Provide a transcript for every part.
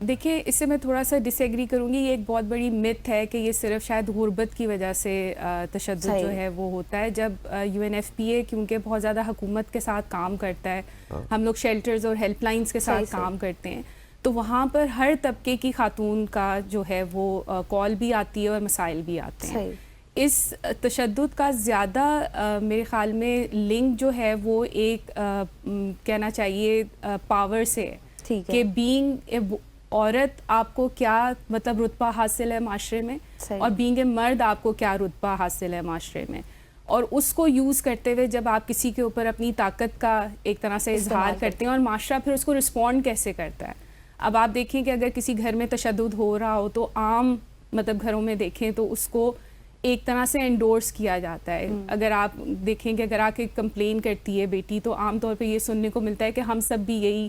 دیکھیں اس سے میں تھوڑا سا ڈس ایگری کروں گی. یہ ایک بہت بڑی مت ہے کہ یہ صرف شاید غربت کی وجہ سے تشدد جو ہے وہ ہوتا ہے. جب UNFPA کیونکہ بہت زیادہ حکومت کے ساتھ کام کرتا ہے, ہم لوگ شیلٹرز اور ہیلپ لائنز کے ساتھ کام کرتے ہیں, تو وہاں پر ہر طبقے کی خاتون کا جو ہے وہ کال بھی آتی ہے اور مسائل بھی آتے ہیں. اس تشدد کا زیادہ میرے خیال میں لنک جو ہے وہ ایک کہنا چاہیے پاور سے ہے کہ بینگ عورت آپ کو کیا مطلب رتبہ حاصل ہے معاشرے میں, اور بینگ اے مرد آپ کو کیا رتبہ حاصل ہے معاشرے میں, اور اس کو یوز کرتے ہوئے جب آپ کسی کے اوپر اپنی طاقت کا ایک طرح سے اظہار کرتے ہیں اور معاشرہ پھر اس کو رسپونڈ کیسے کرتا ہے. اب آپ دیکھیں کہ اگر کسی گھر میں تشدد ہو رہا ہو تو عام مطلب گھروں میں دیکھیں تو اس کو ایک طرح سے انڈورس کیا جاتا ہے. اگر آپ دیکھیں کہ اگر آ کے کمپلین کرتی ہے بیٹی تو عام طور پہ یہ سننے کو ملتا ہے کہ ہم سب بھی یہی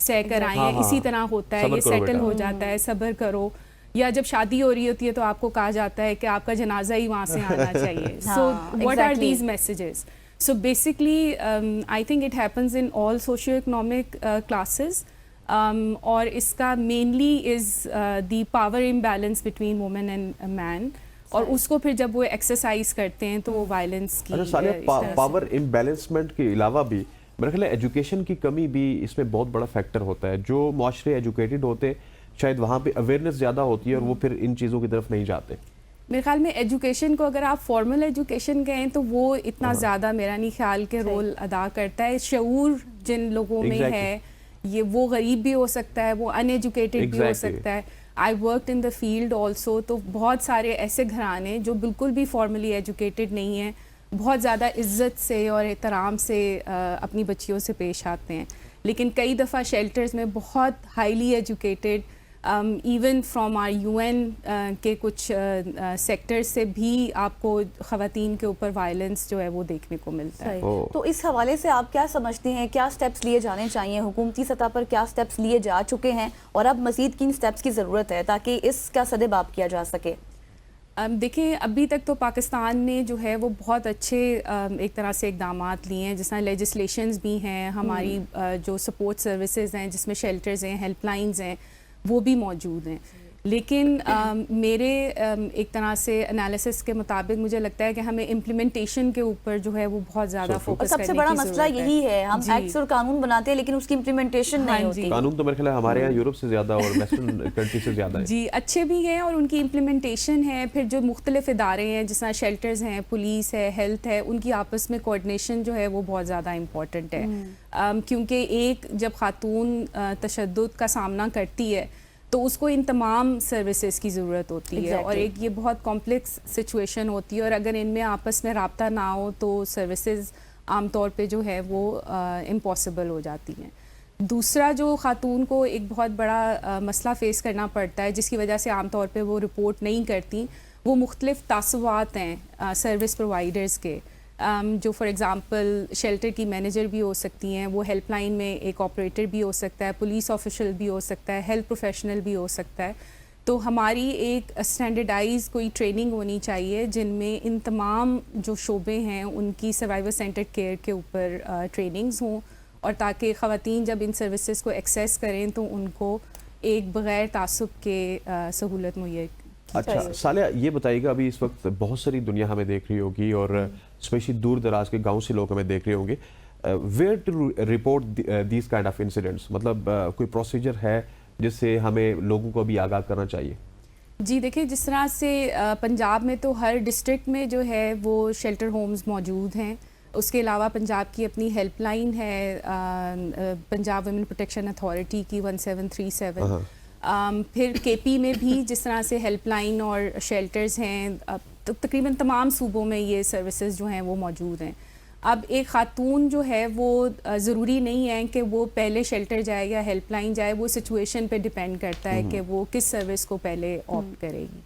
سہ کر آئے ہیں, اسی طرح ہوتا ہے, یہ سیٹل ہو جاتا ہے, صبر کرو. یا جب شادی ہو رہی ہوتی ہے تو آپ کو کہا جاتا ہے کہ آپ کا جنازہ ہی وہاں سے آنا چاہیے. So what are these messages? So basically I think it happens in all socio economic classes, اور اس کا mainly is the power imbalance between women and men, اور اس کو پھر جب وہ ایکسرسائز کرتے ہیں تو وہ وائلنس کی پاور امبیلنسمنٹ کے علاوہ بھی میرا خیال ہے ایجوکیشن کی کمی بھی اس میں بہت بڑا فیکٹر ہوتا ہے. جو معاشرے ایجوکیٹڈ ہوتے شاید وہاں پہ اویئرنیس زیادہ ہوتی ہے اور وہ پھر ان چیزوں کی طرف نہیں جاتے. میرے خیال میں ایجوکیشن کو اگر آپ فارمل ایجوکیشن کہیں تو وہ اتنا زیادہ میرا نہیں خیال کے رول ادا کرتا ہے. شعور جن لوگوں میں ہے یہ وہ غریب بھی ہو سکتا ہے, وہ ان ایجوکیٹڈ بھی ہو سکتا ہے. I worked in the field also, تو بہت سارے ایسے گھرانے جو بالکل بھی فارملی ایجوکیٹڈ نہیں ہیں بہت زیادہ عزت سے اور احترام سے اپنی بچیوں سے پیش آتے ہیں. لیکن کئی دفعہ شیلٹرز میں بہت highly educated even from are UN کے کچھ سیکٹر سے بھی آپ کو خواتین کے اوپر وائلنس جو ہے وہ دیکھنے کو ملتا ہے. تو اس حوالے سے آپ کیا سمجھتے ہیں, کیا سٹیپس لیے جانے چاہیے؟ حکومتی سطح پر کیا سٹیپس لیے جا چکے ہیں اور اب مزید کن سٹیپس کی ضرورت ہے تاکہ اس کا سدباب کیا جا سکے؟ دیکھیں ابھی تک تو پاکستان نے جو ہے وہ بہت اچھے ایک طرح سے اقدامات لیے ہیں, جس طرح لیجسلیشنز بھی ہیں, ہماری جو سپورٹ سروسز ہیں جس میں شیلٹرز ہیں, ہیلپ لائنز ہیں, وہ بھی موجود ہیں. لیکن میرے ایک طرح سے انالیسس کے مطابق مجھے لگتا ہے کہ ہمیں امپلیمنٹیشن کے اوپر جو ہے وہ بہت زیادہ فوکس کرنے کی ضرورت ہے. سب سے بڑا مسئلہ یہی ہے, ہم ایکٹس اور قانون بناتے ہیں لیکن اس کی امپلیمنٹیشن نہیں ہوتی. قانون تو میرے خیال ہے ہمارے یہاں یورپ سے زیادہ اور ویسٹرن کنٹری سے زیادہ ہے. جی اچھے بھی ہیں اور ان کی امپلیمنٹیشن ہے. پھر جو مختلف ادارے ہیں جس طرح شیلٹرز ہیں, پولیس ہے, ہیلتھ ہے, ان کی آپس میں کوآرڈینیشن جو ہے وہ بہت زیادہ امپورٹنٹ ہے. کیونکہ ایک جب خاتون تشدد کا سامنا کرتی ہے تو اس کو ان تمام سروسز کی ضرورت ہوتی ہے, اور ایک یہ بہت کمپلیکس سچویشن ہوتی ہے, اور اگر ان میں آپس میں رابطہ نہ ہو تو سروسز عام طور پہ جو ہے وہ امپاسبل ہو جاتی ہیں. دوسرا جو خاتون کو ایک بہت بڑا مسئلہ فیس کرنا پڑتا ہے جس کی وجہ سے عام طور پہ وہ رپورٹ نہیں کرتی, وہ مختلف تعصبات ہیں سروس پرووائڈرز کے. جو فار ایگزامپل شیلٹر کی مینیجر بھی ہو سکتی ہیں, وہ ہیلپ لائن میں ایک آپریٹر بھی ہو سکتا ہے, پولیس آفیشل بھی ہو سکتا ہے, ہیلتھ پروفیشنل بھی ہو سکتا ہے. تو ہماری ایک اسٹینڈرڈائز کوئی ٹریننگ ہونی چاہیے جن میں ان تمام جو شعبے ہیں ان کی سروائیور سینٹرڈ کیئر کے اوپر ٹریننگز ہوں, اور تاکہ خواتین جب ان سروسز کو ایکسیس کریں تو ان کو ایک بغیر تعصب کے سہولت مہیا. اچھا صالحہ یہ بتائیے گا, ابھی اس وقت بہت ساری دنیا ہمیں دیکھ رہی ہوگی اور اسپیشلی دور دراز کے گاؤں سے لوگ ہمیں دیکھ رہے ہوں گے, where to report these kind of incidents, مطلب کوئی پروسیجر ہے جس سے ہمیں لوگوں کو بھی آگاہ کرنا چاہیے؟ جی دیکھیں جس طرح سے پنجاب میں تو ہر ڈسٹرکٹ میں جو ہے وہ شیلٹر ہومز موجود ہیں. اس کے علاوہ پنجاب کی اپنی ہیلپ لائن ہے, پنجاب ویمن پروٹیکشن اتھارٹی کی 1737. پھر KP میں بھی جس طرح سے ہیلپ لائن اور شیلٹرز ہیں, تقریباً تمام صوبوں میں یہ سروسز جو ہیں وہ موجود ہیں. اب ایک خاتون جو ہے وہ ضروری نہیں ہے کہ وہ پہلے شیلٹر جائے یا ہیلپ لائن جائے, وہ سچویشن پہ ڈیپینڈ کرتا ہے کہ وہ کس سروس کو پہلے آپٹ کرے گی.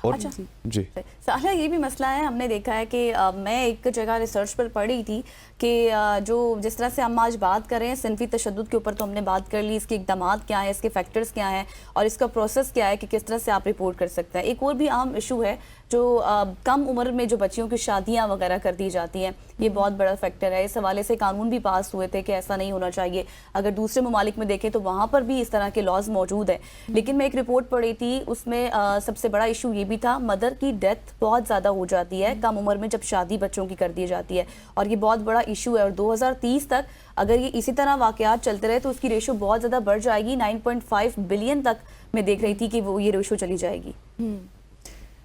اچھا جی صالحہ یہ بھی مسئلہ ہے, ہم نے دیکھا ہے کہ میں ایک جگہ ریسرچ پر پڑھ رہی تھی کہ جو جس طرح سے ہم آج بات کر رہے ہیں صنفی تشدد کے اوپر, تو ہم نے بات کر لی اس کے اقدامات کیا ہیں, اس کے فیکٹرز کیا ہیں اور اس کا پروسیس کیا ہے کہ کس طرح سے آپ رپورٹ کر سکتے ہیں. ایک اور بھی عام ایشو ہے جو کم عمر میں جو بچیوں کی شادیاں وغیرہ کر دی جاتی ہیں یہ بہت بڑا فیکٹر ہے. اس حوالے سے قانون بھی پاس ہوئے تھے کہ ایسا نہیں ہونا چاہیے. اگر دوسرے ممالک میں دیکھیں تو وہاں پر بھی اس طرح کے لاز موجود ہیں. لیکن میں ایک رپورٹ پڑھی تھی, اس میں سب سے بڑا ایشو یہ بھی تھا, مدر کی ڈیتھ بہت زیادہ ہو جاتی ہے کم عمر میں جب شادی بچوں کی کر دی جاتی ہے, اور یہ بہت بڑا ایشو ہے. اور 2030 تک اگر یہ اسی طرح واقعات چلتے رہے تو اس کی ریشو بہت زیادہ بڑھ جائے گی. 9.5 بلین تک میں دیکھ رہی تھی کہ وہ یہ ریشو چلی جائے گی.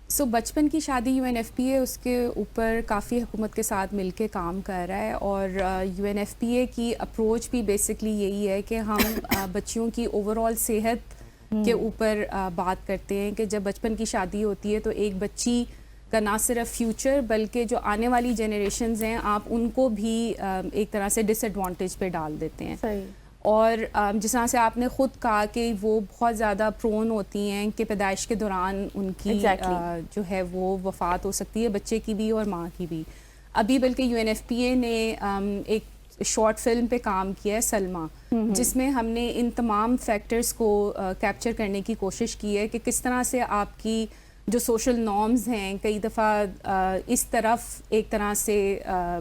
سو بچپن کی شادی UNFPA اس کے اوپر کافی حکومت کے ساتھ مل کے کام کر رہا ہے, اور UNFPA کی اپروچ بھی بیسکلی یہی ہے کہ ہم بچیوں کی اوور آل صحت کے اوپر بات کرتے ہیں کہ جب بچپن کی شادی ہوتی ہے تو ایک بچی کا نہ صرف فیوچر بلکہ جو آنے والی جنریشنز ہیں آپ ان کو بھی ایک طرح سے ڈس ایڈوانٹیج پہ ڈال دیتے ہیں. اور جس طرح سے آپ نے خود کہا کہ وہ بہت زیادہ پرون ہوتی ہیں کہ پیدائش کے دوران ان کی جو ہے وہ وفات ہو سکتی ہے, بچے کی بھی اور ماں کی بھی. ابھی بلکہ UNFPA نے ایک شارٹ فلم پہ کام کیا ہے سلما, جس میں ہم نے ان تمام فیکٹرز کو کیپچر کرنے کی کوشش کی ہے کہ کس طرح سے آپ کی جو سوشل نارمز ہیں کئی دفعہ اس طرف ایک طرح سے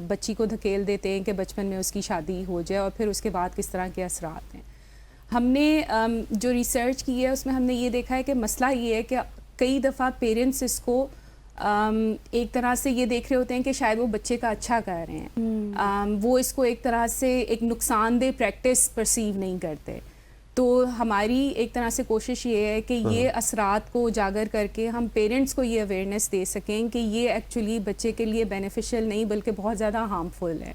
بچی کو دھکیل دیتے ہیں کہ بچپن میں اس کی شادی ہو جائے, اور پھر اس کے بعد کس طرح کے اثرات ہیں. ہم نے جو ریسرچ کی ہے اس میں ہم نے یہ دیکھا ہے کہ مسئلہ یہ ہے کہ کئی دفعہ پیرنٹس اس کو ایک طرح سے یہ دیکھ رہے ہوتے ہیں کہ شاید وہ بچے کا اچھا کر رہے ہیں, وہ اس کو ایک طرح سے ایک نقصان دہ پریکٹس پرسیو نہیں کرتے. تو ہماری ایک طرح سے کوشش یہ ہے کہ یہ اثرات کو اجاگر کر کے ہم پیرنٹس کو یہ اویئرنیس دے سکیں کہ یہ ایکچولی بچے کے لیے بینیفیشل نہیں بلکہ بہت زیادہ ہارمفل ہے.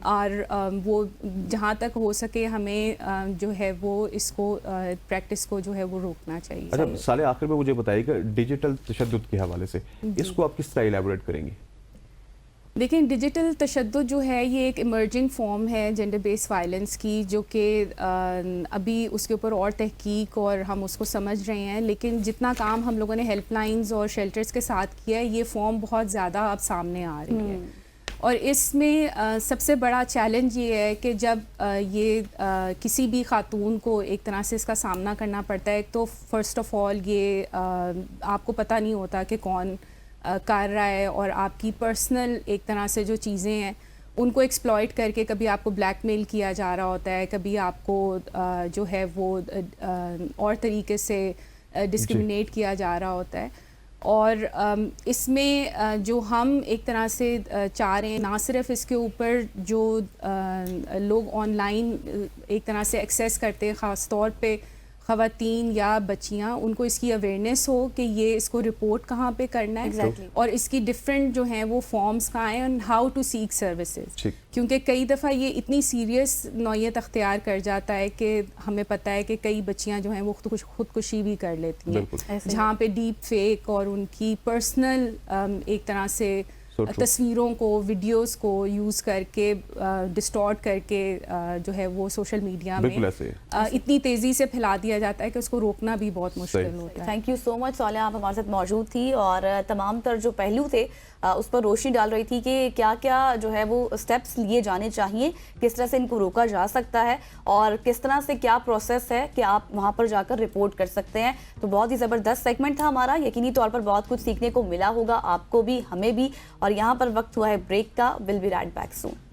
اور وہ جہاں تک ہو سکے ہمیں جو ہے وہ اس کو پریکٹس کو جو ہے وہ روکنا چاہیے. اچھا سالے آخر میں مجھے بتائیے کہ ڈیجیٹل تشدد کے حوالے سے اس کو آپ کس طرح ایلیبوریٹ کریں گے؟ لیکن ڈیجیٹل تشدد جو ہے یہ ایک ایمرجنگ فارم ہے جینڈر بیس وائلنس کی, جو کہ ابھی اس کے اوپر اور تحقیق اور ہم اس کو سمجھ رہے ہیں. لیکن جتنا کام ہم لوگوں نے ہیلپ لائنز اور شیلٹرز کے ساتھ کیا ہے یہ فارم بہت زیادہ اب سامنے آ رہی ہے. اور اس میں سب سے بڑا چیلنج یہ ہے کہ جب یہ کسی بھی خاتون کو ایک طرح سے اس کا سامنا کرنا پڑتا ہے, تو فرسٹ آف آل یہ آپ کو پتہ نہیں ہوتا کہ کون کر رہا ہے, اور آپ کی پرسنل ایک طرح سے جو چیزیں ہیں ان کو ایکسپلائٹ کر کے کبھی آپ کو بلیک میل کیا جا رہا ہوتا ہے, کبھی آپ کو جو ہے وہ اور طریقے سے ڈسکریمنیٹ کیا جا رہا ہوتا ہے. اور اس میں جو ہم ایک طرح سے چاہ رہے ہیں نہ صرف اس کے اوپر جو لوگ آن لائن ایک طرح سے ایکسیس کرتے ہیں خاص طور پہ خواتین یا بچیاں, ان کو اس کی اویئرنیس ہو کہ یہ اس کو رپورٹ کہاں پہ کرنا ہے, اور اس کی ڈفرینٹ جو ہیں وہ فارمز کہاں ہیں, and how to seek services. کیونکہ کئی دفعہ یہ اتنی سیریس نوعیت اختیار کر جاتا ہے کہ ہمیں پتہ ہے کہ کئی بچیاں جو ہیں وہ خودکشی بھی کر لیتی ہیں, جہاں پہ ڈیپ فیک اور ان کی پرسنل ایک طرح سے تصویروں کو ویڈیوز کو یوز کر کے ڈسٹارٹ کر کے جو ہے وہ سوشل میڈیا میں اتنی تیزی سے پھیلا دیا جاتا ہے کہ اس کو روکنا بھی بہت مشکل ہوتا ہے. تھینک یو سو مچ صالحہ, آپ ہمارے ساتھ موجود تھی اور تمام تر جو پہلو تھے اس پر روشنی ڈال رہی تھی کہ کیا کیا جو ہے وہ اسٹیپس لیے جانے چاہیے, کس طرح سے ان کو روکا جا سکتا ہے, اور کس طرح سے کیا پروسیس ہے کہ آپ وہاں پر جا کر رپورٹ کر سکتے ہیں. تو بہت ہی زبردست سیگمنٹ تھا ہمارا, یقینی طور پر بہت کچھ سیکھنے کو ملا ہوگا آپ کو بھی, ہمیں بھی. اور یہاں پر وقت ہوا ہے بریک کا. Will be right back soan.